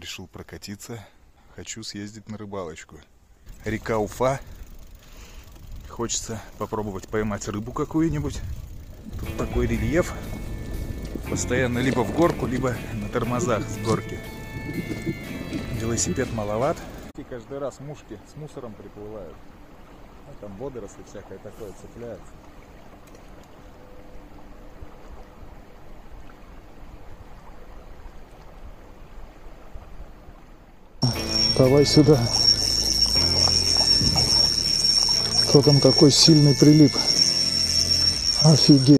решил прокатиться. Хочу съездить на рыбалочку. Река Уфа. Хочется попробовать поймать рыбу какую-нибудь. Тут такой рельеф. Постоянно либо в горку, либо на тормозах с горки. Велосипед маловат. И каждый раз мушки с мусором приплывают. Ну, там водоросли всякое такое цепляется. Давай сюда. Кто там такой сильный прилип? Офигеть.